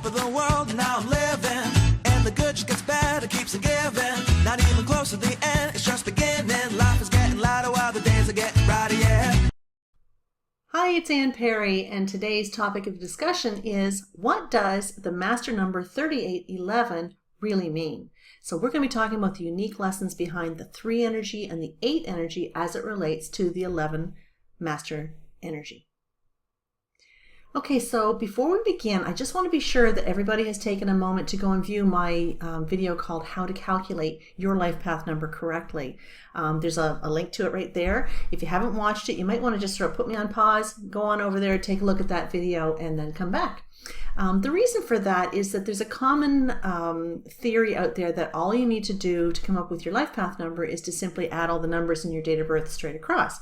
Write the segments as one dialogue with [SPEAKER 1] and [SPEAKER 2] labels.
[SPEAKER 1] of the world, now I'm living. And the good just gets better, keeps on giving. Not even close to the end, it's just beginning. Life is getting lighter while the days are getting brighter, yeah.
[SPEAKER 2] Hi, it's Ann Perry, and today's topic of discussion is, what does the master number 3811 really mean? So we're going to be talking about the unique lessons behind the 3 energy and the 8 energy as it relates to the 11 master energy. Okay, so before we begin, I just want to be sure that everybody has taken a moment to go and view my video called How to Calculate Your Life Path Number Correctly. There's a link to it right there. If you haven't watched it, you might want to just sort of put me on pause, go on over there, take a look at that video, and then come back. The reason for that is that there's a common theory out there that all you need to do to come up with your life path number is to simply add all the numbers in your date of birth straight across.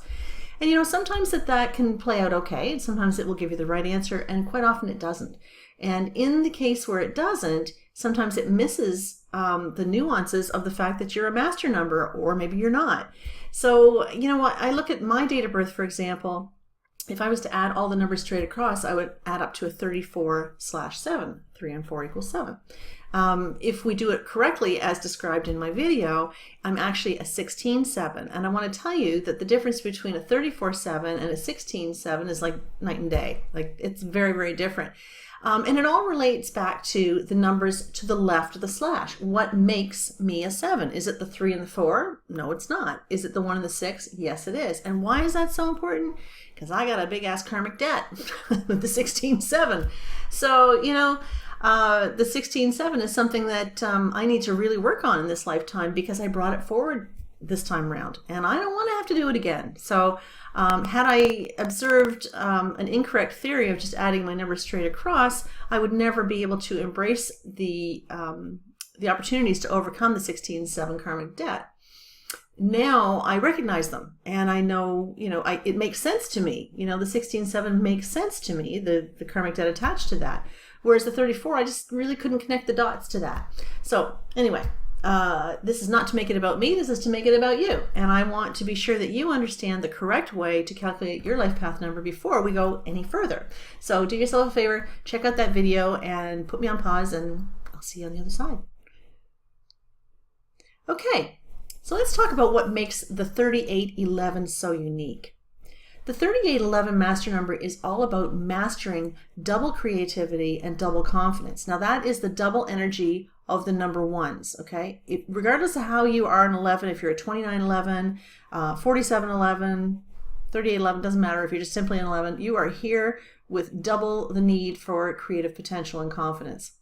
[SPEAKER 2] And you know, sometimes that can play out okay, and sometimes it will give you the right answer, and quite often it doesn't. And in the case where it doesn't, sometimes it misses the nuances of the fact that you're a master number, or maybe you're not. So, you know what, I look at my date of birth, for example. If I was to add all the numbers straight across, I would add up to a 34/7. 3 and 4 equals 7. If we do it correctly, as described in my video, I'm actually a 16/7. And I want to tell you that the difference between a 34/7 and a 16/7 is like night and day. Like, it's very, very different. And it all relates back to the numbers to the left of the slash. What makes me a 7? Is it the 3 and the 4? No, it's not. Is it the 1 and the 6? Yes, it is. And why is that so important? Because I got a big ass karmic debt with the 16/7. So, you know, the 16/7 is something that I need to really work on in this lifetime, because I brought it forward this time around, and I don't want to have to do it again. So had I observed an incorrect theory of just adding my numbers straight across, I would never be able to embrace the opportunities to overcome the 16/7 karmic debt. Now I recognize them, and I know, you know, it makes sense to me. You know, the 16/7 makes sense to me, the karmic debt attached to that. Whereas the 34, I just really couldn't connect the dots to that. So anyway, this is not to make it about me, this is to make it about you. And I want to be sure that you understand the correct way to calculate your life path number before we go any further. So do yourself a favor, check out that video and put me on pause, and I'll see you on the other side. Okay, so let's talk about what makes the 3811 so unique. The 3811 master number is all about mastering double creativity and double confidence. Now that is the double energy of the number ones, okay? Regardless of how you are an 11, if you're a 2911, 4711, 3811, doesn't matter if you're just simply an 11, you are here with double the need for creative potential and confidence.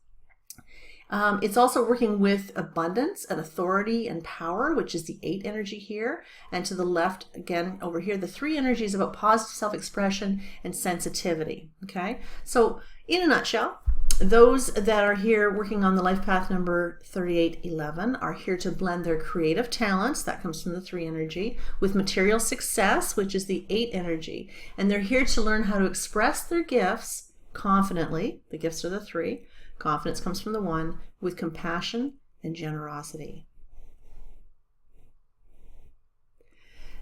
[SPEAKER 2] It's also working with abundance and authority and power, which is the 8 energy here. And to the left, again, over here, the 3 energy is about positive self-expression and sensitivity, okay? So in a nutshell, those that are here working on the life path number 3811 are here to blend their creative talents, that comes from the 3 energy, with material success, which is the 8 energy. And they're here to learn how to express their gifts confidently. The gifts are the 3. Confidence comes from the 1, with compassion and generosity.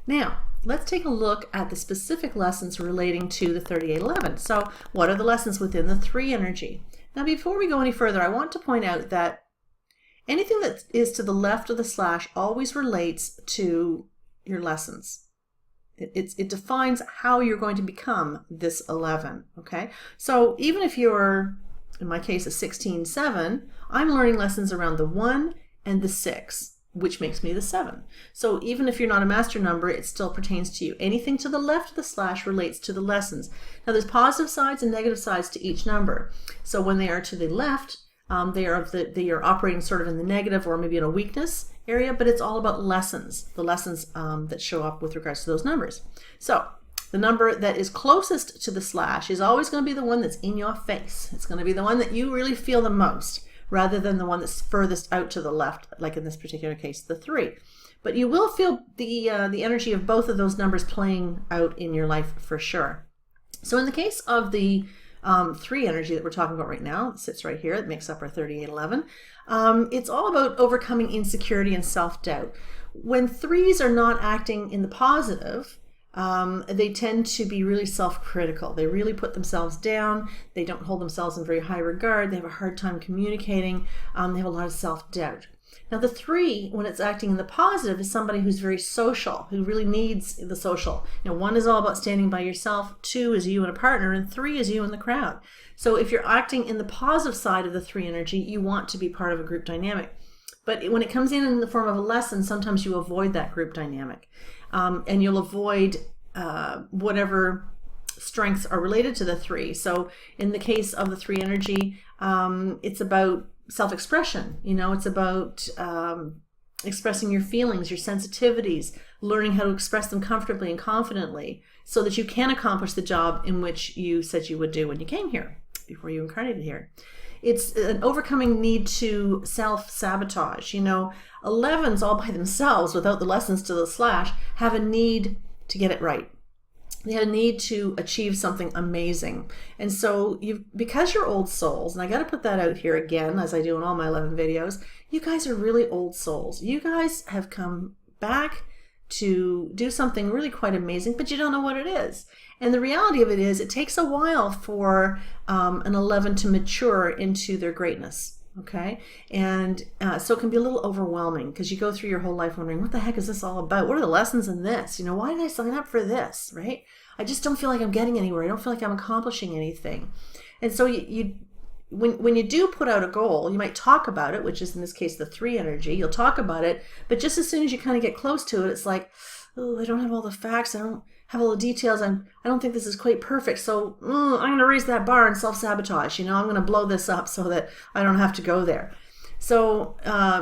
[SPEAKER 2] Now, let's take a look at the specific lessons relating to the 3811. So, what are the lessons within the 3 energy? Now, before we go any further, I want to point out that anything that is to the left of the slash always relates to your lessons. It defines how you're going to become this 11, okay? So, even if you're, in my case, a 16/7, I'm learning lessons around the 1 and the 6, which makes me the 7. So even if you're not a master number, it still pertains to you. Anything to the left of the slash relates to the lessons. Now there's positive sides and negative sides to each number. So when they are to the left, they are operating sort of in the negative or maybe in a weakness area, but it's all about lessons, the lessons that show up with regards to those numbers. So the number that is closest to the slash is always going to be the one that's in your face. It's going to be the one that you really feel the most, rather than the one that's furthest out to the left, like in this particular case, the 3. But you will feel the energy of both of those numbers playing out in your life for sure. So in the case of the 3 energy that we're talking about right now, it sits right here, it makes up our 3811, it's all about overcoming insecurity and self-doubt. When 3s are not acting in the positive, They tend to be really self-critical. They really put themselves down. They don't hold themselves in very high regard. They have a hard time communicating. They have a lot of self-doubt. Now the 3, when it's acting in the positive, is somebody who's very social, who really needs the social. 1 is all about standing by yourself, 2 is you and a partner, and 3 is you and the crowd. So if you're acting in the positive side of the 3 energy, you want to be part of a group dynamic. But when it comes in the form of a lesson, sometimes you avoid that group dynamic. And you'll avoid whatever strengths are related to the 3. So in the case of the 3 energy, it's about self-expression. It's about expressing your feelings, your sensitivities, learning how to express them comfortably and confidently so that you can accomplish the job in which you said you would do when you came here, before you incarnated here. It's an overcoming need to self-sabotage. 11s all by themselves, without the lessons to the slash, have a need to get it right. They have a need to achieve something amazing. And so because you're old souls, and I got to put that out here again, as I do in all my 11 videos, you guys are really old souls. You guys have come back to do something really quite amazing, but you don't know what it is. And the reality of it is, it takes a while for an 11 to mature into their greatness. Okay. And so it can be a little overwhelming, because you go through your whole life wondering, what the heck is this all about? What are the lessons in this? Why did I sign up for this? Right? I just don't feel like I'm getting anywhere. I don't feel like I'm accomplishing anything. And so when you do put out a goal, you might talk about it, which is in this case the 3 energy. You'll talk about it, but just as soon as you kind of get close to it, it's like, oh, I don't have all the facts. I don't have all the details. I don't think this is quite perfect. So I'm going to raise that bar and self-sabotage. I'm going to blow this up so that I don't have to go there. So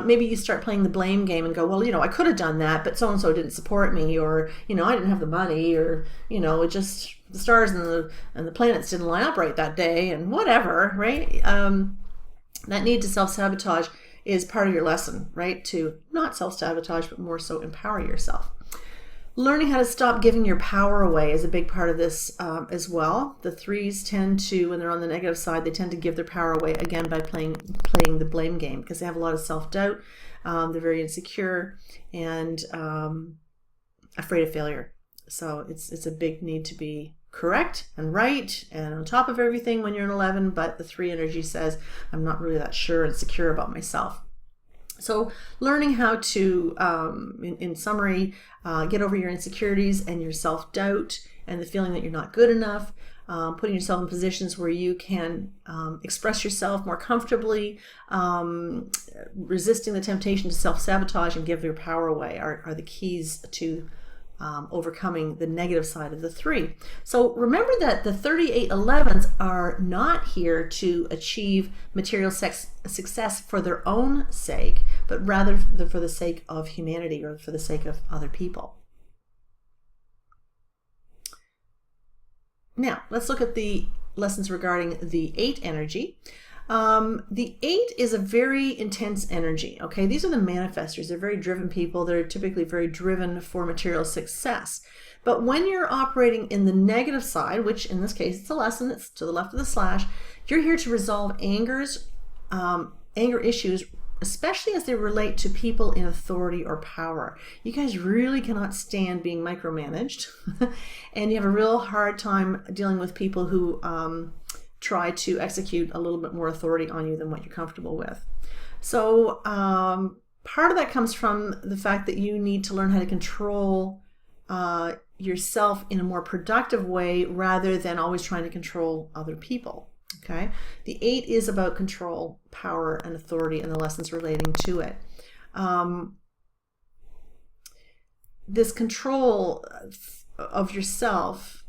[SPEAKER 2] maybe you start playing the blame game and go, well, I could have done that, but so-and-so didn't support me, or, I didn't have the money, or, it just, the stars and the planets didn't line up right that day, and whatever, right? That need to self-sabotage is part of your lesson, right? To not self-sabotage, but more so empower yourself. Learning how to stop giving your power away is a big part of this as well. The 3s tend to, when they're on the negative side, they tend to give their power away, again, by playing the blame game, because they have a lot of self-doubt. They're very insecure and afraid of failure. So it's a big need to be correct and right and on top of everything when you're an 11, but the 3 energy says, I'm not really that sure and secure about myself. So learning how to, in summary, get over your insecurities and your self-doubt and the feeling that you're not good enough, putting yourself in positions where you can express yourself more comfortably, resisting the temptation to self-sabotage and give your power away are the keys to overcoming the negative side of the 3. So remember that the 38 11s are not here to achieve material success for their own sake, but rather for the sake of humanity, or for the sake of other people. Now, let's look at the lessons regarding the 8 energy. The 8 is a very intense energy, okay? These are the manifestors. They're very driven people. They're typically very driven for material success. But when you're operating in the negative side, which in this case, it's a lesson, it's to the left of the slash, you're here to resolve anger issues, especially as they relate to people in authority or power. You guys really cannot stand being micromanaged, and you have a real hard time dealing with people who try to execute a little bit more authority on you than what you're comfortable with. So part of that comes from the fact that you need to learn how to control yourself in a more productive way, rather than always trying to control other people. Okay, the 8 is about control, power, and authority, and the lessons relating to it. This control of yourself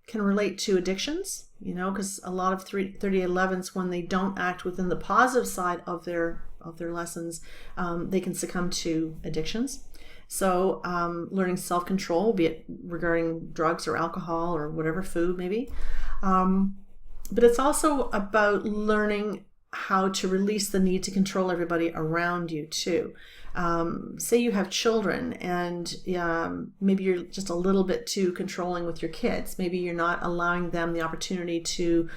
[SPEAKER 2] can relate to addictions, because a lot of 3811s, when they don't act within the positive side of their lessons, they can succumb to addictions. So learning self-control, be it regarding drugs or alcohol or whatever, food maybe. But it's also about learning how to release the need to control everybody around you too. Say you have children, and maybe you're just a little bit too controlling with your kids. Maybe you're not allowing them the opportunity to,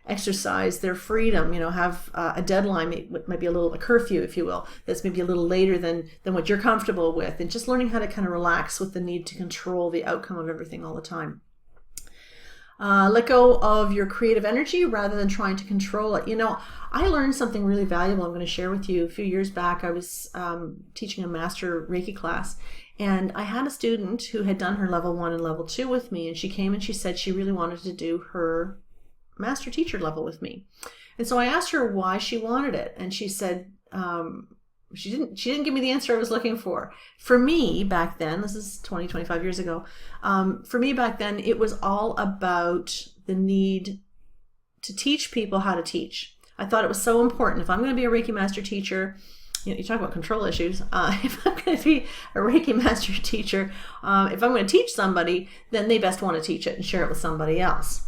[SPEAKER 2] exercise their freedom, have a deadline, might be a curfew, if you will, that's maybe a little later than what you're comfortable with, and just learning how to kind of relax with the need to control the outcome of everything all the time. Let go of your creative energy rather than trying to control it. I learned something really valuable I'm going to share with you. A few years back, I was teaching a master Reiki class, and I had a student who had done her level 1 and level 2 with me, and she came and she said she really wanted to do her master teacher level with me. And so I asked her why she wanted it, and she said she didn't give me the answer I was looking for. For me back then, this is 25 years ago, for me back then, it was all about the need to teach people how to teach. I thought it was so important. If I'm going to be a Reiki master teacher, you talk about control issues. If I'm going to be a Reiki master teacher, if I'm going to teach somebody, then they best want to teach it and share it with somebody else.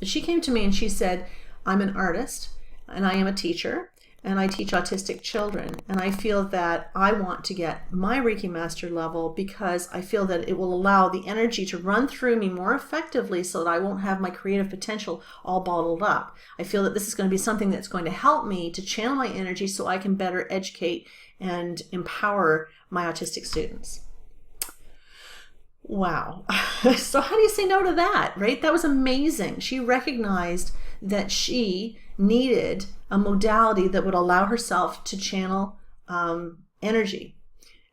[SPEAKER 2] She came to me and she said, I'm an artist and I am a teacher and I teach autistic children, and I feel that I want to get my Reiki master level because I feel that it will allow the energy to run through me more effectively so that I won't have my creative potential all bottled up. I feel that this is going to be something that's going to help me to channel my energy so I can better educate and empower my autistic students. Wow. So how do you say no to that, right? That was amazing. She recognized that she needed a modality that would allow herself to channel energy.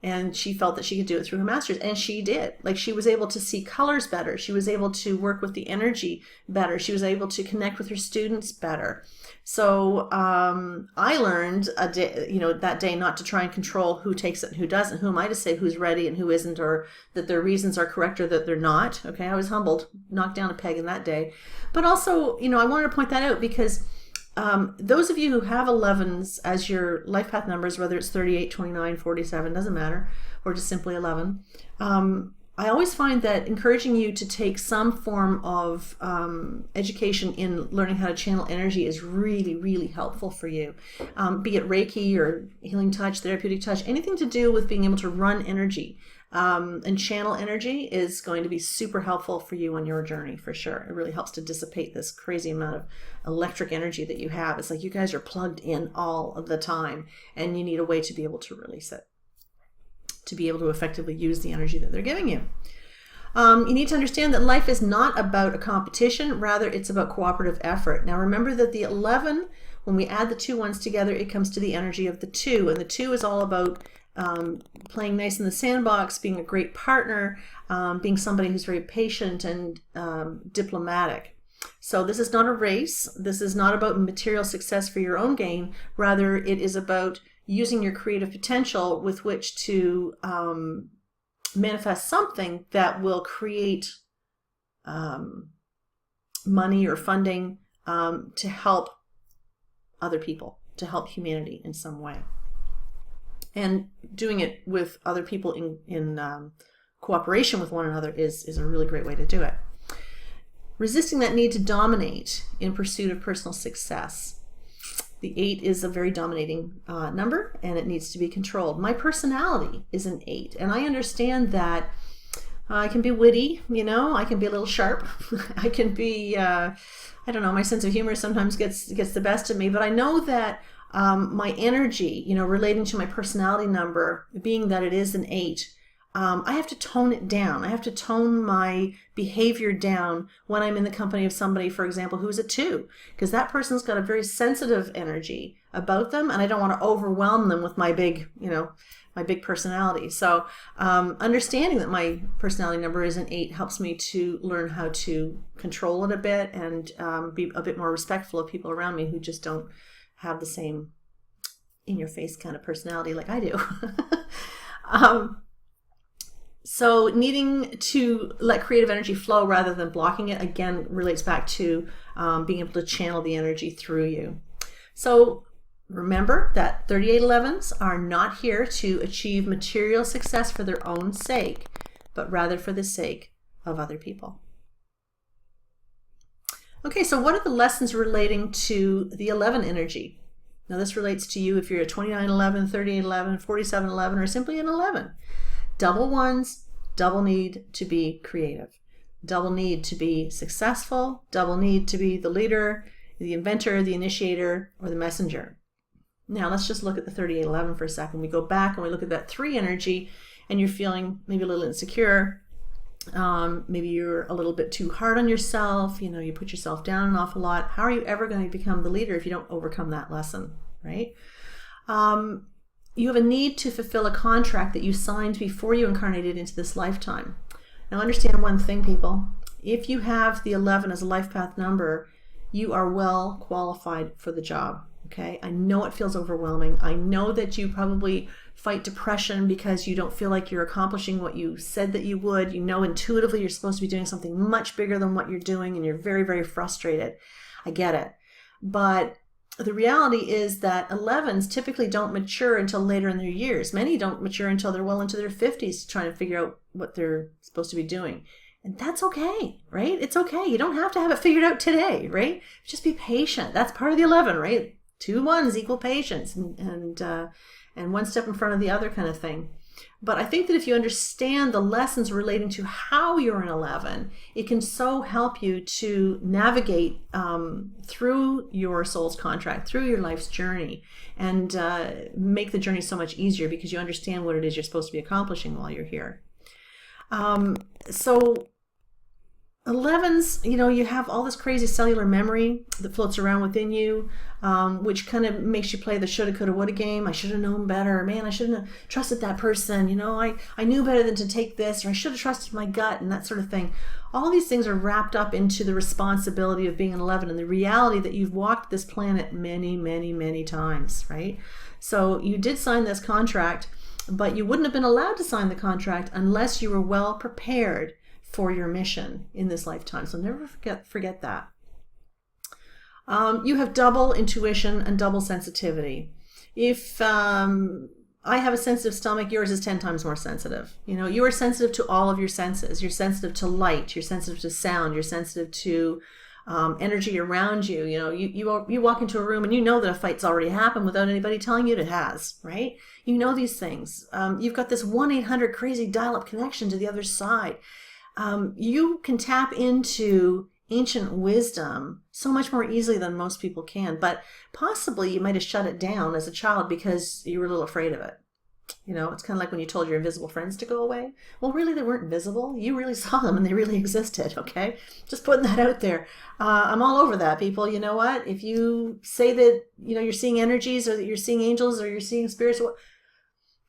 [SPEAKER 2] And she felt that she could do it through her master's. And she did. Like, she was able to see colors better. She was able to work with the energy better. She was able to connect with her students better. So I learned that day not to try and control who takes it and who doesn't. Who am I to say who's ready and who isn't, or that their reasons are correct or that they're not? Okay, I was humbled, knocked down a peg in that day. But also, I wanted to point that out because those of you who have 11s as your life path numbers, whether it's 38, 29, 47, doesn't matter, or just simply 11, I always find that encouraging you to take some form of education in learning how to channel energy is really, really helpful for you. Be it Reiki or healing touch, therapeutic touch, anything to do with being able to run energy and channel energy is going to be super helpful for you on your journey, for sure. It really helps to dissipate this crazy amount of electric energy that you have. It's like you guys are plugged in all of the time, and you need a way to be able to release it, to be able to effectively use the energy that they're giving you. You need to understand that life is not about a competition, rather it's about cooperative effort. Now remember that the 11, when we add the 2 ones together, it comes to the energy of the 2, and the 2 is all about playing nice in the sandbox, being a great partner, being somebody who's very patient and diplomatic. So this is not a race. This is not about material success for your own gain. Rather, it is about using your creative potential with which to manifest something that will create money or funding to help other people, to help humanity in some way. And doing it with other people in cooperation with one another is a really great way to do it. Resisting that need to dominate in pursuit of personal success. The 8 is a very dominating number, and it needs to be controlled. My personality is an 8, and I understand that I can be witty, I can be a little sharp. I can be, my sense of humor sometimes gets the best of me, but I know that my energy, relating to my personality number, being that it is an 8, I have to tone it down. I have to tone my behavior down when I'm in the company of somebody, for example, who's a 2, because that person's got a very sensitive energy about them, and I don't want to overwhelm them with my big, my big personality. So understanding that my personality number is an 8 helps me to learn how to control it a bit and be a bit more respectful of people around me who just don't have the same in-your-face kind of personality like I do. So needing to let creative energy flow rather than blocking it, again, relates back to being able to channel the energy through you. So remember that 3811s are not here to achieve material success for their own sake, but rather for the sake of other people. Okay, so what are the lessons relating to the 11 energy? Now this relates to you if you're a 2911, 3811, 4711, or simply an 11. Double ones, double need to be creative. double need to be successful, double need to be the leader, the inventor, the initiator, or the messenger. Now let's just look at the 3811 for a second. We go back and we look at that 3 energy, and you're feeling maybe a little insecure. Maybe you're a little bit too hard on yourself. You put yourself down an awful lot. How are you ever going to become the leader if you don't overcome that lesson, right? You have a need to fulfill a contract that you signed before you incarnated into this lifetime. Now understand one thing, people. If you have the 11 as a life path number, you are well qualified for the job. Okay, I know it feels overwhelming. I know that you probably fight depression because you don't feel like you're accomplishing what you said that you would. You know intuitively you're supposed to be doing something much bigger than what you're doing, and you're very, very frustrated. I get it. But the reality is that 11s typically don't mature until later in their years. Many don't mature until they're well into their 50s trying to figure out what they're supposed to be doing. And that's okay, right? It's okay. You don't have to have it figured out today, right? Just be patient. That's part of the 11, right? 2 1s equal patience, and one step in front of the other kind of thing. But I think that if you understand the lessons relating to how you're an 11, it can so help you to navigate through your soul's contract, through your life's journey, and make the journey so much easier because you understand what it is you're supposed to be accomplishing while you're here. So 11s, you have all this crazy cellular memory that floats around within you, which kind of makes you play the shoulda, coulda, woulda game. I should have known better. Man, I shouldn't have trusted that person. I knew better than to take this, or I should have trusted my gut, and that sort of thing. All these things are wrapped up into the responsibility of being an 11 and the reality that you've walked this planet many, many, many times, right? So you did sign this contract, but you wouldn't have been allowed to sign the contract unless you were well prepared for your mission in this lifetime. So never forget that. You have double intuition and double sensitivity. If I have a sensitive stomach, yours is 10 times more sensitive. You are sensitive to all of your senses. You're sensitive to light. You're sensitive to sound. You're sensitive to energy around you. You walk into a room and you know that a fight's already happened without anybody telling you it has, right? You know these things. You've got this 1-800 crazy dial-up connection to the other side. You can tap into ancient wisdom so much more easily than most people can, but possibly you might have shut it down as a child because you were a little afraid of it. It's kind of like when you told your invisible friends to go away. Well, really, they weren't invisible. You really saw them and they really existed, okay? Just putting that out there. I'm all over that, people. You know what? If you say that, you're seeing energies or that you're seeing angels or you're seeing spirits,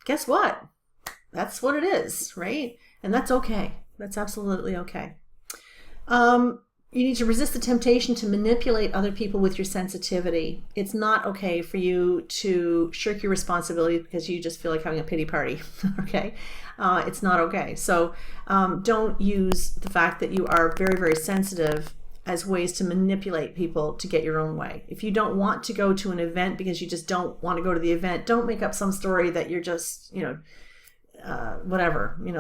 [SPEAKER 2] guess what? That's what it is, right? And that's okay. That's absolutely okay. You need to resist the temptation to manipulate other people with your sensitivity. It's not okay for you to shirk your responsibility because you just feel like having a pity party, okay? It's not okay. So don't use the fact that you are very, very sensitive as ways to manipulate people to get your own way. If you don't want to go to an event because you just don't want to go to the event, don't make up some story that you're just,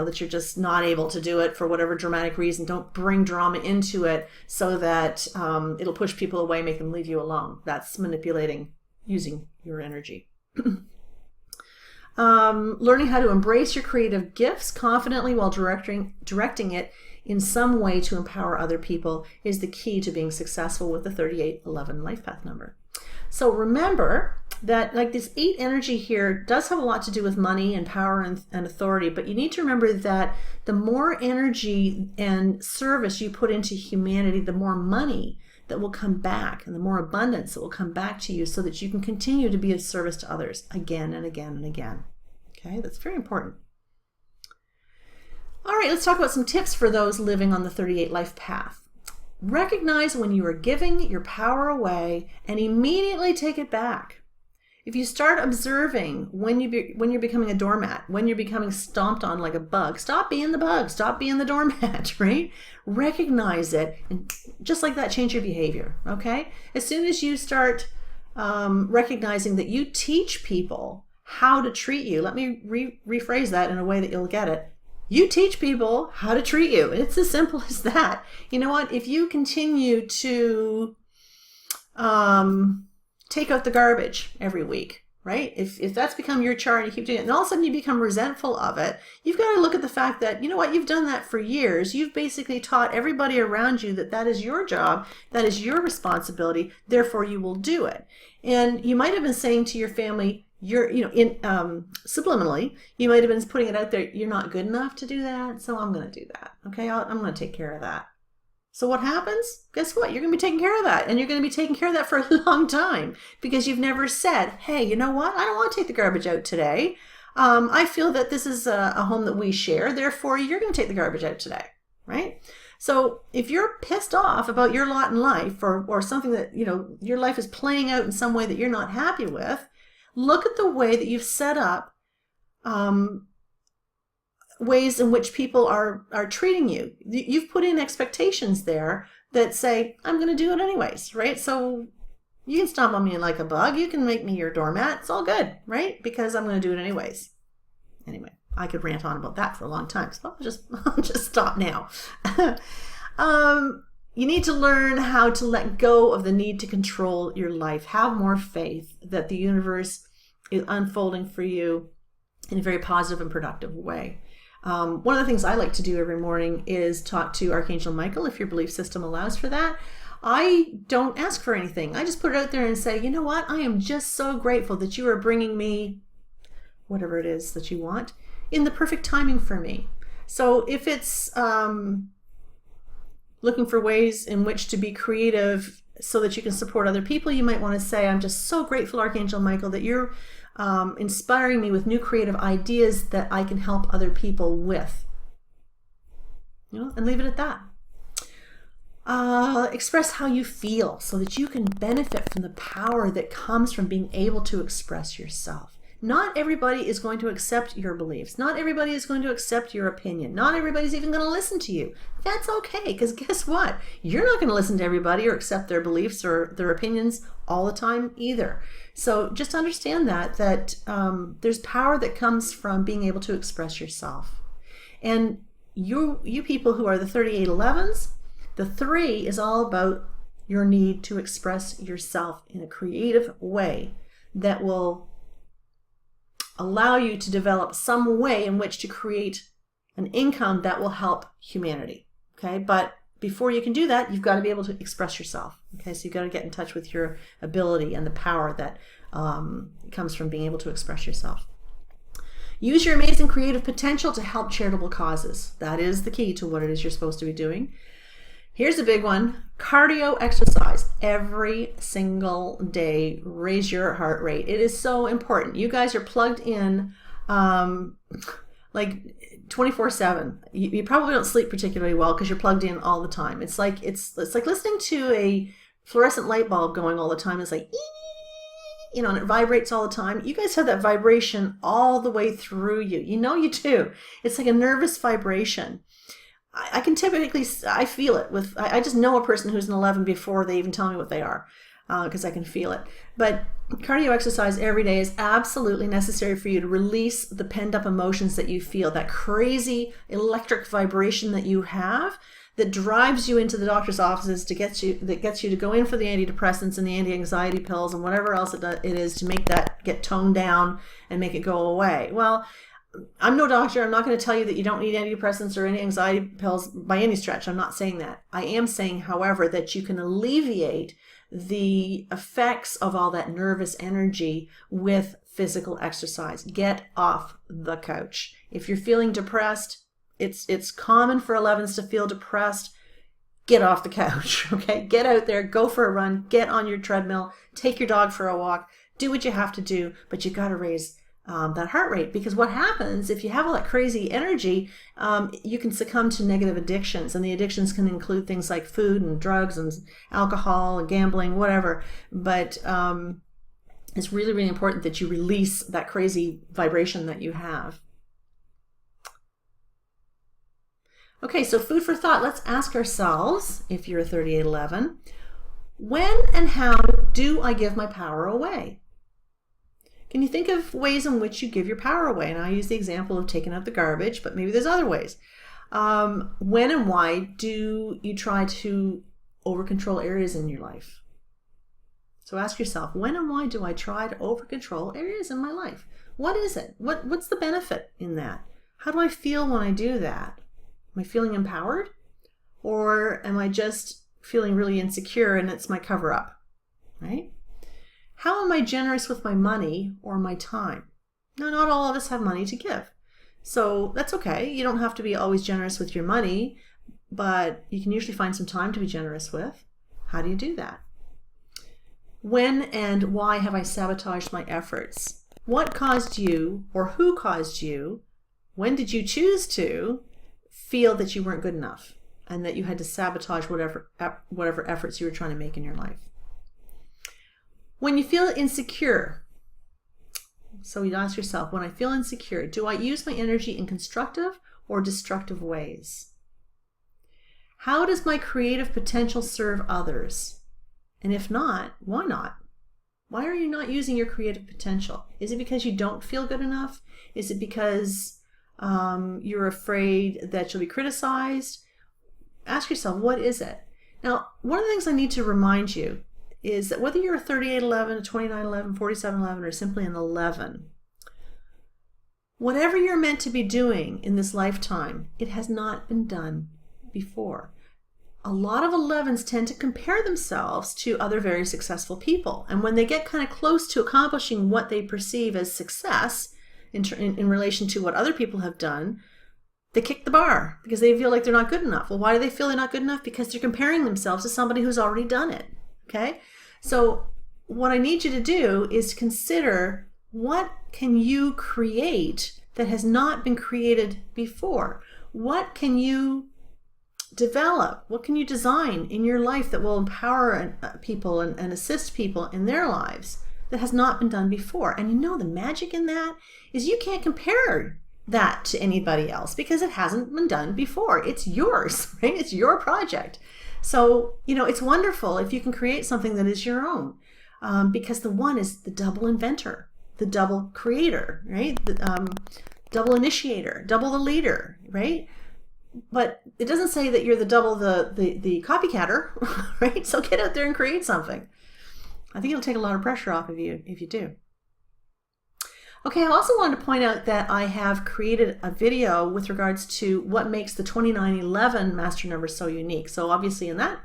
[SPEAKER 2] that you're just not able to do it for whatever dramatic reason. Don't bring drama into it so that it'll push people away, make them leave you alone. That's manipulating using your energy. Learning how to embrace your creative gifts confidently while directing it in some way to empower other people is the key to being successful with the 3811 life path number. So remember that this 8 energy here does have a lot to do with money and power and authority, but you need to remember that the more energy and service you put into humanity, the more money that will come back and the more abundance that will come back to you so that you can continue to be of service to others again and again and again. Okay, that's very important. All right, let's talk about some tips for those living on the 38 life path. Recognize when you are giving your power away and immediately take it back. If you start observing when you're becoming a doormat, when you're becoming stomped on like a bug, stop being the bug, stop being the doormat, right? Recognize it and just like that, change your behavior, okay? As soon as you start recognizing that you teach people how to treat you, let me rephrase that in a way that you'll get it. You teach people how to treat you. It's as simple as that. You know what? If you continue to take out the garbage every week, right? If that's become your chart and you keep doing it, and all of a sudden you become resentful of it, you've got to look at the fact that, you know what, you've done that for years. You've basically taught everybody around you that that is your job, that is your responsibility, therefore you will do it. And you might have been saying to your family, subliminally, you might have been putting it out there, you're not good enough to do that, so I'm going to do that. Okay, I'm going to take care of that. So what happens? Guess what? You're going to be taking care of that. And you're going to be taking care of that for a long time because you've never said, hey, you know what? I don't want to take the garbage out today. I feel that this is a home that we share. Therefore, you're going to take the garbage out today, right? So if you're pissed off about your lot in life or something that, your life is playing out in some way that you're not happy with, look at the way that you've set up ways in which people are treating you. You've put in expectations there that say, I'm going to do it anyways, right? So you can stomp on me like a bug. You can make me your doormat. It's all good, right? Because I'm going to do it anyways. Anyway, I could rant on about that for a long time, so I'll just stop now. You need to learn how to let go of the need to control your life. Have more faith that the universe is unfolding for you in a very positive and productive way. One of the things I like to do every morning is talk to Archangel Michael, if your belief system allows for that. I don't ask for anything. I just put it out there and say, you know what? I am just so grateful that you are bringing me whatever it is that you want in the perfect timing for me. So if it's looking for ways in which to be creative so that you can support other people, you might want to say, I'm just so grateful, Archangel Michael, that you're inspiring me with new creative ideas that I can help other people with. And leave it at that. Express how you feel so that you can benefit from the power that comes from being able to express yourself. Not everybody is going to accept your beliefs. Not everybody is going to accept your opinion. Not everybody's even going to listen to you. That's okay, because guess what? You're not going to listen to everybody or accept their beliefs or their opinions all the time either. So just understand that there's power that comes from being able to express yourself. And you people who are the 3811s, the 3 is all about your need to express yourself in a creative way that will allow you to develop some way in which to create an income that will help humanity. Okay, but before you can do that, you've got to be able to express yourself. Okay, so you've got to get in touch with your ability and the power that comes from being able to express yourself. Use your amazing creative potential to help charitable causes. That is the key to what it is you're supposed to be doing. Here's a big one. Cardio exercise every single day. Raise your heart rate. It is so important. You guys are plugged in like 24/7. You probably don't sleep particularly well because you're plugged in all the time. It's like listening to a fluorescent light bulb going all the time. It's like, and it vibrates all the time. You guys have that vibration all the way through you. You do. It's like a nervous vibration. I can typically, I feel it I just know a person who's an 11 before they even tell me what they are, because I can feel it. But cardio exercise every day is absolutely necessary for you to release the pent up emotions that you feel, that crazy electric vibration that you have that drives you into the doctor's offices that gets you to go in for the antidepressants and the anti-anxiety pills and whatever else it is to make that get toned down and make it go away. Well, I'm no doctor. I'm not going to tell you that you don't need antidepressants or any anxiety pills by any stretch. I'm not saying that. I am saying, however, that you can alleviate the effects of all that nervous energy with physical exercise. Get off the couch. If you're feeling depressed, it's common for 11s to feel depressed. Get off the couch, okay? Get out there, go for a run, get on your treadmill, take your dog for a walk, do what you have to do, but you got to raise that heart rate, because what happens if you have all that crazy energy, you can succumb to negative addictions, and the addictions can include things like food and drugs and alcohol and gambling, whatever. But it's really, really important that you release that crazy vibration that you have. Okay, so food for thought. Let's ask ourselves, if you're a 3811, when and how do I give my power away? Can you think of ways in which you give your power away? And I use the example of taking out the garbage, but maybe there's other ways. When and why do you try to over-control areas in your life? So ask yourself, when and why do I try to over-control areas in my life? What is it? What's the benefit in that? How do I feel when I do that? Am I feeling empowered? Or am I just feeling really insecure and it's my cover-up, right? How am I generous with my money or my time? Now, not all of us have money to give. So that's okay. You don't have to be always generous with your money, but you can usually find some time to be generous with. How do you do that? When and why have I sabotaged my efforts? What caused you, or who caused you, when did you choose to feel that you weren't good enough and that you had to sabotage whatever efforts you were trying to make in your life? When you feel insecure, so you ask yourself, when I feel insecure, do I use my energy in constructive or destructive ways? How does my creative potential serve others? And if not, why not? Why are you not using your creative potential? Is it because you don't feel good enough? Is it because you're afraid that you'll be criticized? Ask yourself, what is it? Now, one of the things I need to remind you is that whether you're a 3811, a 2911, 4711, or simply an 11, whatever you're meant to be doing in this lifetime, it has not been done before. A lot of 11s tend to compare themselves to other very successful people. And when they get kind of close to accomplishing what they perceive as success in relation to what other people have done, they kick the bar because they feel like they're not good enough. Well, why do they feel they're not good enough? Because they're comparing themselves to somebody who's already done it. Okay? So what I need you to do is consider, what can you create that has not been created before? What can you develop? What can you design in your life that will empower people and assist people in their lives that has not been done before? And you know, the magic in that is you can't compare that to anybody else because it hasn't been done before. It's yours, right? It's your project. So, you know, it's wonderful if you can create something that is your own, because the one is the double inventor, the double creator, right? The double initiator, double the leader, right? But it doesn't say that you're the double the copycatter, right? So get out there and create something. I think it'll take a lot of pressure off of you if you do. Okay, I also wanted to point out that I have created a video with regards to what makes the 2911 master number so unique. So obviously in that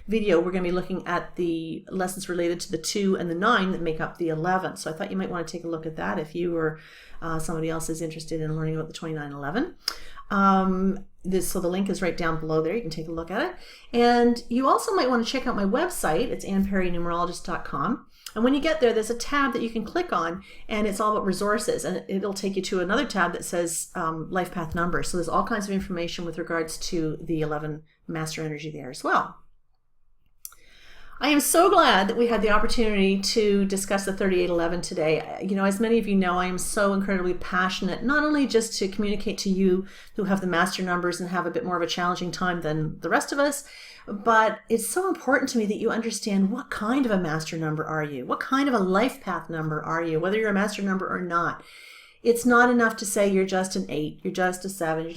[SPEAKER 2] video, we're going to be looking at the lessons related to the 2 and the 9 that make up the 11. So I thought you might want to take a look at that if you or somebody else is interested in learning about the 2911. So the link is right down below there. You can take a look at it. And you also might want to check out my website. It's annperrynumerologist.com. And when you get there, there's a tab that you can click on, and it's all about resources. And it'll take you to another tab that says life path numbers. So there's all kinds of information with regards to the 11 master energy there as well. I am so glad that we had the opportunity to discuss the 3811 today. You know, as many of you know, I am so incredibly passionate, not only just to communicate to you who have the master numbers and have a bit more of a challenging time than the rest of us, but it's so important to me that you understand what kind of a master number are you? What kind of a life path number are you, whether you're a master number or not? It's not enough to say you're just an 8, you're just a 7.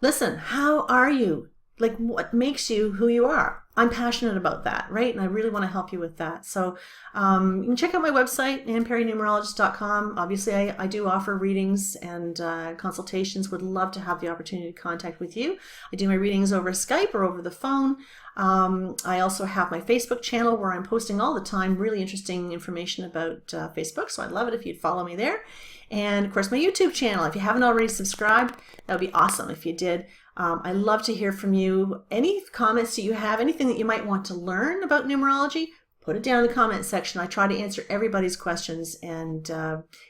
[SPEAKER 2] Listen, how are you? Like, what makes you who you are? I'm passionate about that, right? And I really want to help you with that. So you can check out my website, annperrynumerologist.com. Obviously, I do offer readings and consultations. Would love to have the opportunity to contact with you. I do my readings over Skype or over the phone. I also have my Facebook channel where I'm posting all the time really interesting information about Facebook. So I'd love it if you'd follow me there. And of course, my YouTube channel. If you haven't already subscribed, that would be awesome if you did. I love to hear from you. Any comments that you have, anything that you might want to learn about numerology, put it down in the comment section. I try to answer everybody's questions. And,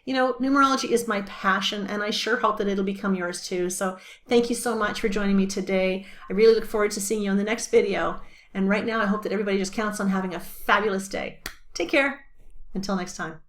[SPEAKER 2] you know, numerology is my passion, and I sure hope that it'll become yours too. So thank you so much for joining me today. I really look forward to seeing you on the next video. And right now, I hope that everybody just counts on having a fabulous day. Take care. Until next time.